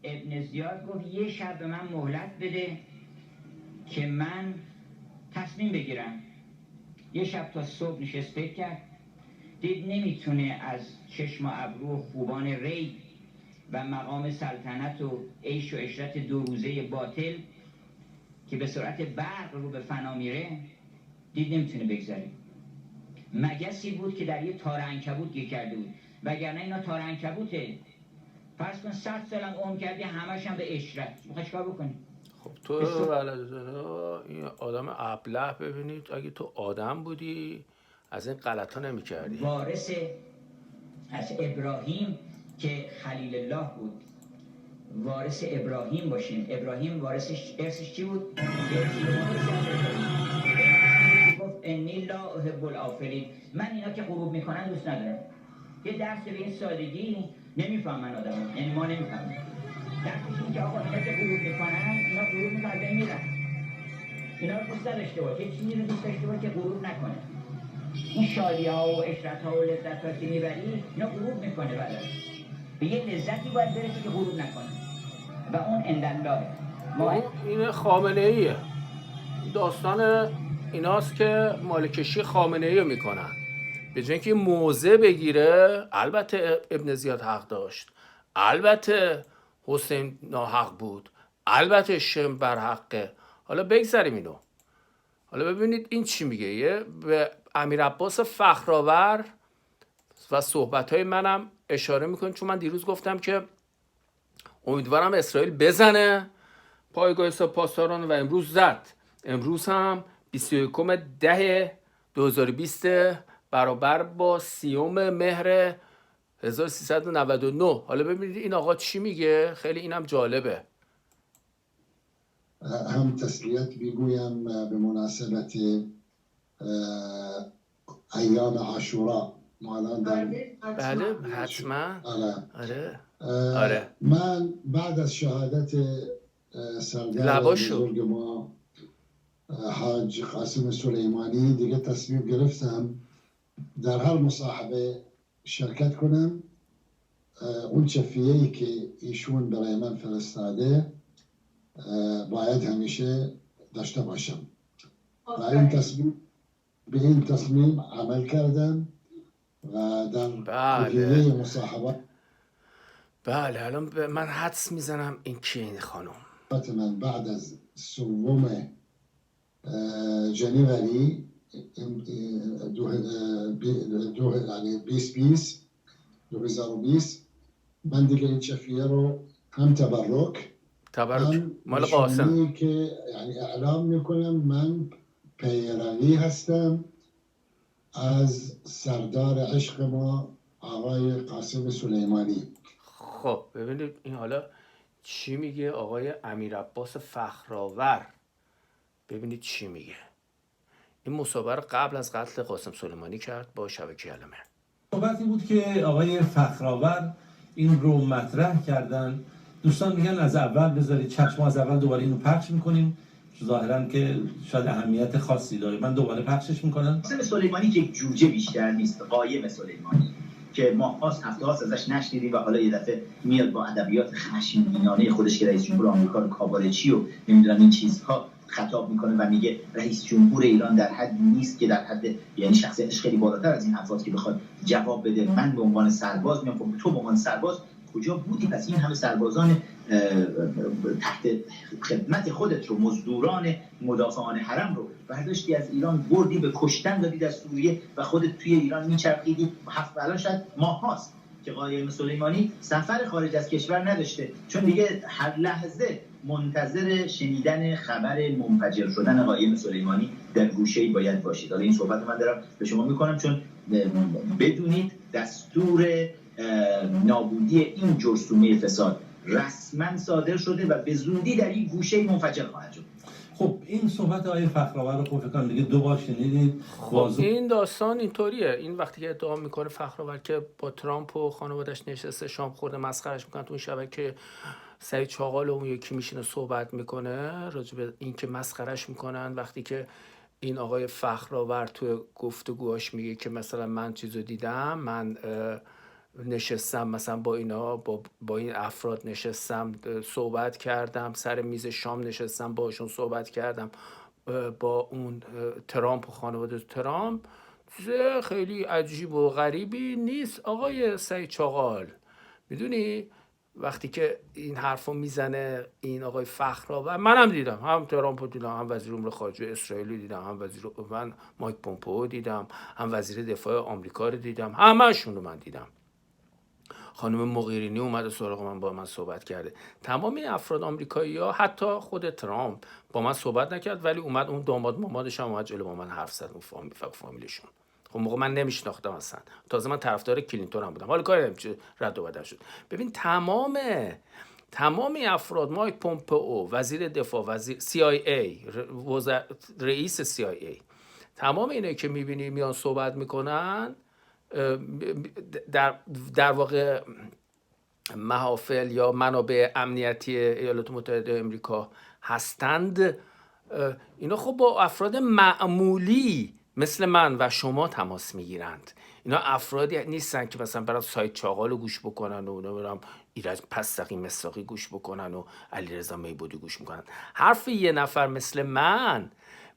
ابن زیاد گفت یه شب به من مهلت بده که من تصمیم بگیرم. یه شب تا صبح نشست فکر کرد، دید نمیتونه از چشم و ابرو و خوبان ری و مقام سلطنت و عیش و عشرت 2 روزه باطل که به سرعت برق رو به فنا میره، دید نمیتونه بگذره. مگسی بود که در یه تار عنکبوت گیر کرده بود، وگرنه اینا تار عنکبوته. فرض کن 100 سالم عمر کردی همش هم به عشرت، میخوای چیکار بکنی؟ خب تو این آدم ابله، ببینید اگه تو آدم بودی از این غلط ها نمی کردی. وارث از ابراهیم که خلیل الله بود، وارث ابراهیم باشیم. ابراهیم وارثش ارثش چی بود؟ گفت انی لا احب الافلین، من اینا که غروب میکنن دوست ندارم. یه درس به این سادگی نمیفهمن آدم، یعنی ما نمیفهمیم. درسش این که آقا اینا که غروب میکنن، اینا غروب میکنن میرن، اینا رو دوست نداشته باش، یه چیزی رو دوست داشته باش که غروب نکنه. این شادی ها و عشرت ها و لذت ها که میبری اینا غروب میکنه، بعد به یه لذتی باید برسی که غروب نکنه و اون اندالله. این خامنه ایه، داستان ایناست که مالکشی خامنه ای رو میکنن به جای اینکه موضع بگیره. البته ابن زیاد حق داشت، البته حسین ناحق بود، البته شم بر حقه. حالا بگذاریم اینو. حالا ببینید این چی میگه. یه به امیر عباس فخرآور و صحبتهای منم اشاره میکنه، چون من دیروز گفتم که امیدوارم اسرائیل بزنه پایگاه سپاسداران و امروز زد. امروز هم 21/10/2020 برابر با 30 مهر 1399. حالا ببینید این آقا چی میگه، خیلی اینم جالبه. هم تسلیت میگویم به مناسبت ایام عاشورا. بله حتما. آره. من بعد از شهادت سردار بزرگ ما حاج قاسم سلیمانی دیگه تصمیم گرفتم در هر مصاحبه شرکت کنم. اون چفیه‌ای که ایشون برای من فرستاده باید همیشه داشته باشم و به این تصمیم عمل کردم و در بقیه مصاحبات. بله الان من حدس میزنم این کی این خانم. من بعد از 3 جنوری 2020 من دیگه این چفیه رو هم تبرک مال قاسم که یعنی اعلام میکنم من پیروی هستم از سردار عشق ما آقای قاسم سلیمانی. خب ببینید این حالا چی میگه آقای امیر عباس فخرآور. ببینید چی میگه. این مصاحبه رو قبل از قتل قاسم سلیمانی کرد با شبکه علمه. صحبتی بود که آقای فخرآور این رو مطرح کردن. دوستان میگن از اول بذارید چشم، از اول دوباره اینو پخش میکنیم، ظاهرا که شاید اهمیت خاصی داره. من دوباره پخشش میکنم. قاسم سلیمانی که جوجه بیشتر نیست، قایم سلیمانی که ما هفته هاست ازش نشنیدیم و حالا یه دفعه میاد با ادبیات خشمگینانه خودش که رئیس جمهور آمریکا رو کابارچی و نمیدونم این چیزها خطاب میکنه و میگه رئیس جمهور ایران در حدی نیست که در حد، یعنی شخصیتش خیلی بالاتر از این حرفاست که بخواد جواب بده. من به عنوان سرباز میام. خب تو به عنوان سرباز کجا بودی؟ پس این همه سربازان تحت خدمت خودت رو، مزدوران مدافعان حرم رو برداشتی از ایران بردی به کشتن دادی در سوریه و خودت توی ایران میچرخیدی. الان شاید ماه هاست که قاسم سلیمانی سفر خارج از کشور نداشته، چون دیگه هر لحظه منتظر شنیدن خبر منفجر شدن قاسم سلیمانی در گوشه‌ای باید باشید. حالا این صحبت من دارم به شما میکنم چون بدونید دستور نابودی این جرثومه فساد رسما صادر شده و به زودی در این گوشه منفجر خواهد شد. خب این صحبت آقای فخرآور رو خب فکر کنم دیگه 2 بار شنیدید. خب این داستان اینطوریه. این وقتی که ادعا میکنه فخرآور که با ترامپ و خانواده‌اش نشسته شام خورده مسخرهش میکنن تو اون شبکه، سعید چاغال و اون یکی میشینه صحبت میکنه راجع به این که مسخرهش میکنن، وقتی که این آقای فخرآور تو گفتگوهاش میگه که مثلا من چیزو دیدم، من نشستم مثلا با اینا، با این افراد نشستم صحبت کردم، سر میز شام نشستم باشون صحبت کردم، با اون ترامپ و خانواده ترامپ، چیز خیلی عجیب و غریبی نیست آقای سعید چاغال. میدونی وقتی که این حرفو میزنه این آقای فخرآور، منم دیدم، هم ترامپو دیدم، هم وزیر امور خارجه اسرائیل دیدم، هم من مایک پومپئو دیدم، هم وزیر دفاع آمریکا رو دیدم، همه‌شون رو من دیدم. خانم مغیرینی اومده سراغ من، با من صحبت کرده. تمام این افراد آمریکایی‌ها، حتی خود ترامپ با من صحبت نکرد، ولی اومد اون داماد مامادش هم اومد جلو با من حرف زد، اون فامیلشون. خب موقع من نمیشناختم اصلا، تازه من طرفدار کلینتون هم بودم، حالا کاری نمیشه، رد و بدل شد. ببین تمام افراد، مایک پومپئو وزیر دفاع، وزیر CIA، رئیس CIA، تمام اینایی که میبینی میان صحبت میکنن در واقع محافل یا منابع امنیتی ایالات متحده آمریکا هستند، اینا خب با افراد معمولی مثل من و شما تماس میگیرند. اینا افرادی نیستن که مثلا برای سعید چاغال گوش بکنن و نمیدونم ایرج پستقی مساقی گوش بکنن و علیرضا میبودی گوش میکنن. حرف یه نفر مثل من،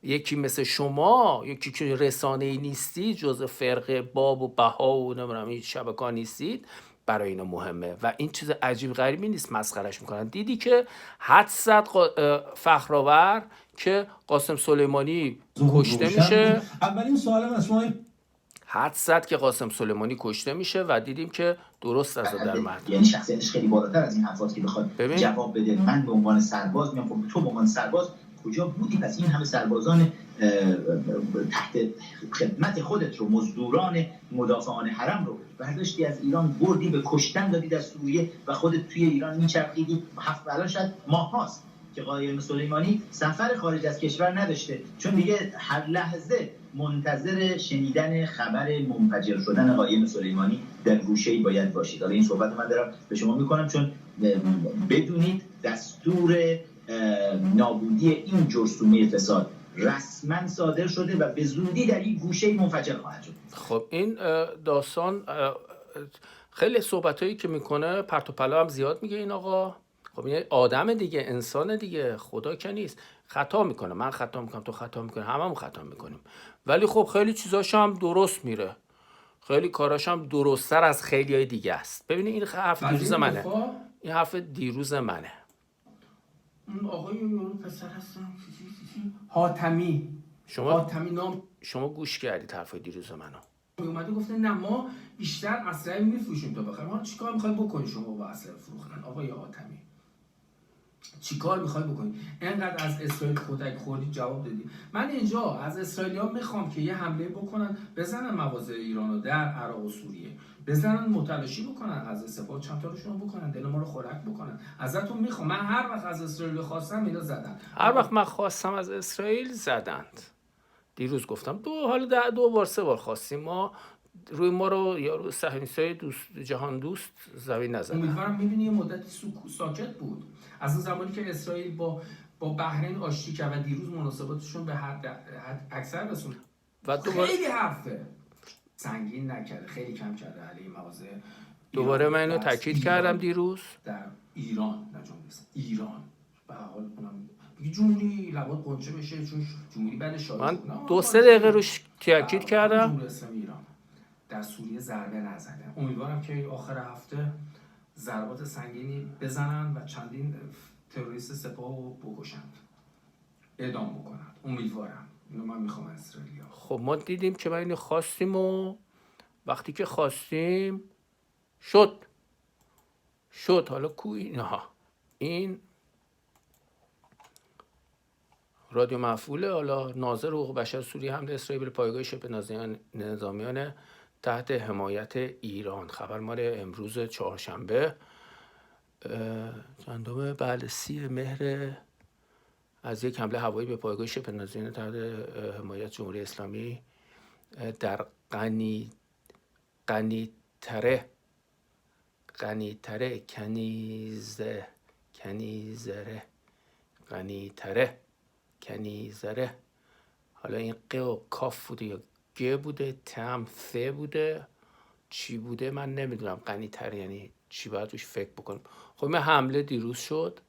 یکی مثل شما، یکی که رسانه‌ای نیستید، جزء فرقه باب و بها و نمیدونم این شبکه‌ها نیستید، برای اینا مهمه و این چیز عجیب غریبی نیست مسخرش میکنن. دیدی که حدس زد فخرآور که قاسم سلیمانی کشته میشه. اولین سوالم از شما حدس زد که قاسم سلیمانی کشته میشه و دیدیم که درست از در مرد. یعنی شخصیتش خیلی بالاتر از این حرفات که بخواد جواب بده. من به عنوان سرباز میام، خب تو به عنوان سرباز کجا بودی؟ پس این همه سربازان تحت خدمت خودت رو، مزدوران مدافعان حرم رو برداشتی از ایران بردی به کشتن دادی در سوریه و خودت توی ایران میچرخیدی. الان شاید ماه هاست که قاسم سلیمانی سفر خارج از کشور نداشته، چون دیگه هر لحظه منتظر شنیدن خبر منفجر شدن قاسم سلیمانی در گوشه‌ای باید باشید. حالا این صحبت من دارم به شما میکنم چون بدونید دستور نابودی این جرثومه فساد رسما صادر شده و به زودی در این گوشه منفجر خواهد شد. خب این داستان خیلی صحبتایی که میکنه پرت و پلا هم زیاد میگه این آقا. خب این آدم دیگه، انسان دیگه، خدا که نیست، خطا میکنه، من خطا میکنم، تو خطا میکنی، هممون خطا میکنیم، ولی خب خیلی چیزاش هم درست میره، خیلی کاراش هم درست‌تر از خیلیای دیگه است. ببینید این حرف دیروز منه، این حرف دیروز منه. اون آقای پسر هستن حاتمی، حاتمی نام، شما گوش کردید حرف دیروز منو؟ اومده گفته نه ما بیشتر اسلحه میفروشیم تا بخریم. ما چیکار میخوای بکنی شما با اسلحه فروختن؟ آقای حاتمی چیکار میخوای بکنی؟ اینقدر از اسرائیل کتک خوردی جواب دادی. من اینجا از اسرائیلی‌ها میخوام که یه حمله بکنن، بزنن مواضع ایرانو در عراق و سوریه، بزنن متلاشی بکنن، از استفاده چند تا روشون بکنن، دل ما رو خنک بکنن. ازتون میخوام، من هر وقت از اسرائیل خواستم اینا زدن، هر وقت من خواستم از اسرائیل زدند. دیروز گفتم حالا 2 بار 3 بار خواستیم، ما روی ما رو یارو صهیونیستای دوست جهان دوست زمین نزدن. امیدوارم میبینی یه مدتی ساکت بود از اون زمانی که اسرائیل با بحرین آشتی کرد و دیروز مناسباتشون به حد اکثر رسوند و خیلی حرفه سنگین نکرده، خیلی کم کرده علیه مواضع. دوباره من اینو تاکید کردم دیروز در ایران، نه ایران به هر حال اونم میگه جمهوری لبات قنچه بشه چون جمهوری بعد شاید من 2-3 دقیقه روش تاکید کردم. جمهوری اسلامی ایران در سوریه ضربه نزده. امیدوارم که آخر هفته ضربات سنگینی بزنن و چندین تروریست سپاهو بکشند، اعدام بکنند. امیدوارم. اینو من میخوام از اسرائیلیا. خب ما دیدیم که ما اینو خواستیم و وقتی که خواستیم شد. حالا کو اینها؟ این رادیو مفعوله. حالا ناظر حقوق بشر سوریه حمله اسرائیل به پایگاه شبه نظامیان تحت حمایت ایران. خبر مال امروز چهارشنبه چندم؟ بله 30 مهر، از یک حمله هوایی به پایگاه شبه نظامیان تحت حمایت جمهوری اسلامی در قنیطره کنیزره. حالا این ق و کاف بوده یا گ بوده، تم ث بوده، چی بوده من نمیدونم، غنی تر یعنی چی باید روش فکر بکنم. خب این حمله دیروز شد،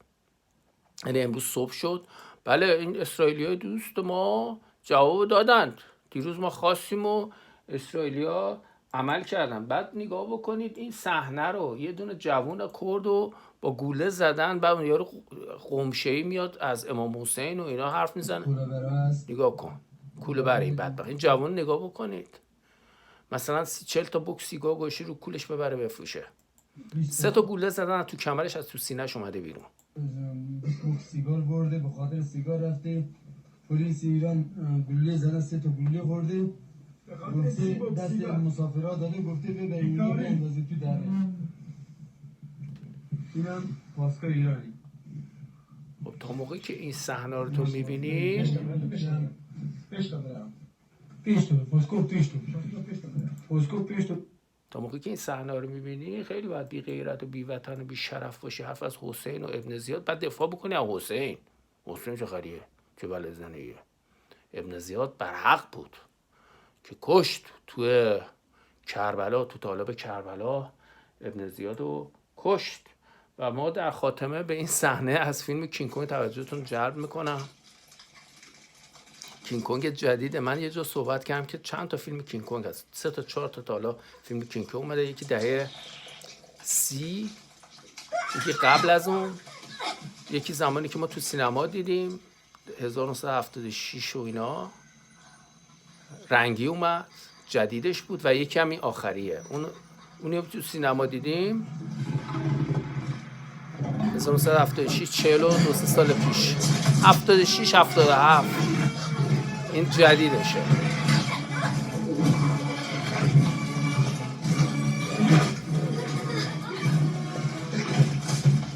یعنی امروز صبح شد. بله این اسرائیلی‌های دوست ما جواب دادند، دیروز ما خواستیم و اسرائیلیا عمل کردن. بعد نگاه بکنید این صحنه رو، یه دونه جوون کرد و با گوله زدن، بعد اون یارو قمشه‌ای میاد از امام حسین و اینا حرف میزنه. نگاه کن کوله برای این بدبخت، این جوون نگاه بکنید، مثلا 40 تا بوک سیگار گوشی رو کولش ببره بفروشه، 3 تا گوله زدن تو کمرش، از تو سینه‌ش اومده بیرون. بوک سیگار برده، به خاطر سیگار رفته، پلیس ایران گلوله زدن، 3 تا گلوله خورده، گفته دست مسافرها داده، گفته ببرین اینو بندازه تو دره. اینم پاسکار ایرانی. خب تا موقعی که این صحنه رو تو می‌بینی، تا موقعی که این صحنه رو می‌بینی خیلی باید بی غیرت و بی وطن و بی شرف باشی، حرف از حسین و ابن زیاد بعد دفاع بکنی از حسین. حسین چه خریه؟ چه بله زنیه؟ ابن زیاد برحق بود که کشت توی کربلا، تو طالب کربلا ابن زیاد رو کشت. و ما در خاتمه به این صحنه از فیلم کینگ کنگ توجهتون جلب میکنم. کینگ کنگ جدیده، من یه جا صحبت کردم که چند تا فیلم کینگ کنگ هست، 3 تا 4 تا حالا فیلم کینگ کنگ اومده، یکی دهه 30، یکی قبل از اون، یکی زمانی که ما تو سینما دیدیم 1976 و اینا رنگی اومد جدیدش بود، و یکی همین آخریه، اونی تو سینما دیدیم 1976، 42 سال پیش، 76 77 این جدیدشه.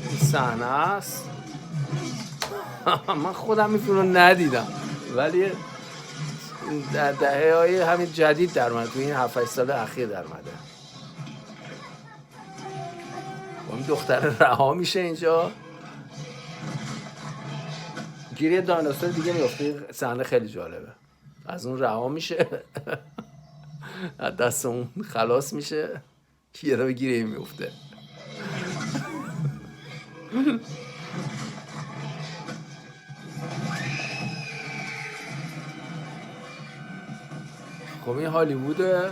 این صحنه است. من خودم این فیلم رو ندیدم، ولی در دهه‌های همین جدید در اومده، تو این 7-8 سال اخیر در اومده. این دختر رها میشه اینجا، گیری دایناسور دیگه میفته. صحنه خیلی جالبه، از اون رها میشه از دست اون خلاص میشه، یه رو گیره این میفته. خب این هالیووده.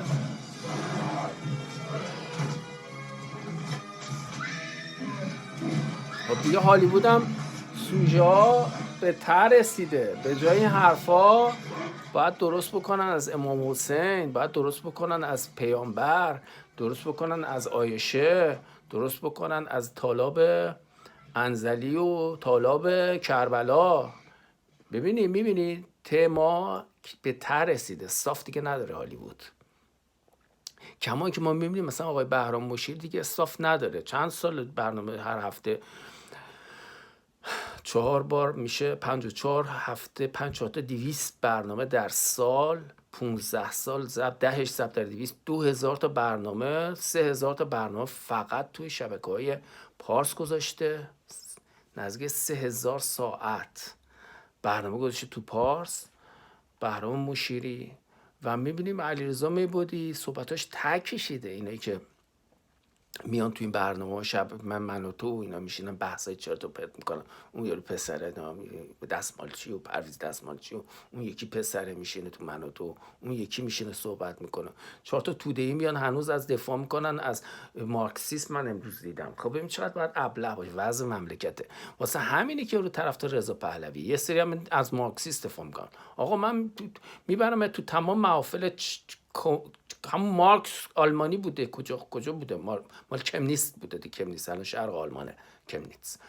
خب دیگه هالیوود هم سوژه ها به ته رسیده، به جای این حرفا باید درست بکنن از امام حسین، باید درست بکنن از پیامبر، درست بکنن از عایشه، درست بکنن از طالاب انزلی و طالاب کربلا. میبینی تما به ته رسیده، استاف دیگه نداره هالیوود. کما که ما میبینیم مثلا آقای بهرام مشیر دیگه استاف نداره، چند سال برنامه هر هفته 4 بار میشه 54 هفته 54 تا 200 برنامه در سال، 15 سال ضبط، 10 ضبط در 200، 2000 تا برنامه، 3000 تا برنامه فقط توی شبکه‌های پارس گذاشته، نزدیک 3000 ساعت برنامه گذاشته تو پارس بهرام مشیری. و میبینیم علیرضا میبودی صحبتاش ته کشیده، اینایی که میان تو این برنامه شب من و تو اینا میشینن بحثای چرت و پرت میکنن، اون یارو پسره دستمالچی و پرویز دستمالچی و اون یکی پسره میشینه تو من و تو، اون یکی میشینه صحبت میکنه، 4 تا توده‌ای میان هنوز از دفاع میکنن از مارکسیسم. من امروز دیدم. خب ببین چقدر باید ابله باشه وضع مملکته. واسه همینه که رو طرفدار رضا پهلوی یه سری هم از مارکسیست دفاع میکنن. آقا من میبرم تو تمام محافل همون مارکس آلمانی بوده، کجا بوده، مال کمنیست بوده دیگه، کمنیست الان شرق آلمانه کمنیست.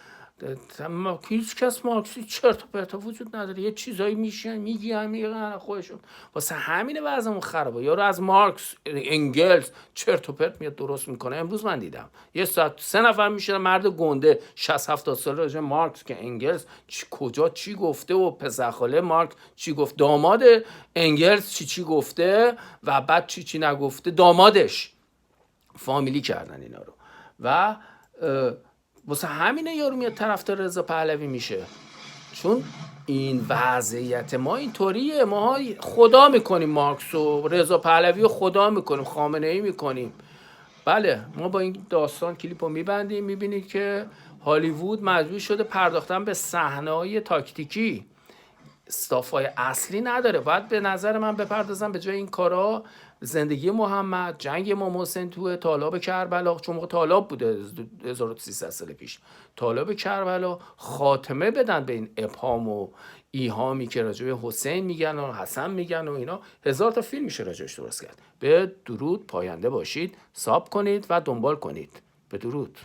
هیچ کس مارکسی چرت و پرت وجود نداره، یه چیزایی میگی همین خودشون. واسه همین وضعمون خرابه. یارو از مارکس انگلز چرت و پرت میاد درست میکنه. امروز من دیدم یه ساعت 3 نفر میشینن، مرد گنده 60-70 ساله راجع مارکس که انگلز کجا چی گفته و پسرخاله مارکس چی گفت، داماد انگلز چی گفته و بعد چی نگفته، دامادش فامیلی کردن اینا رو. و واسه همینه یارو میاد طرفدار رضا پهلوی میشه، چون این وضعیت ما اینطوریه. ما خدا میکنیم مارکس و رضا پهلوی رو خدا میکنیم، خامنه ای میکنیم، بله ما با این داستان کلیپ رو میبندیم. میبینید که هالیوود مجبور شده پرداختن به صحنه‌های تاکتیکی، استافای اصلی نداره. باید به نظر من بپردازم به جای این کارا زندگی محمد، جنگ امام حسین توه، طالاب کربلا، چون موقع طالاب بوده 1300 سال پیش، طالاب کربلا، خاتمه بدن به این ابهام و ایهامی که راجع به حسین میگن و حسن میگن و اینا. 1000 تا فیلم میشه راجعش درست کرد. به درود، پاینده باشید، ساب کنید و دنبال کنید. به درود.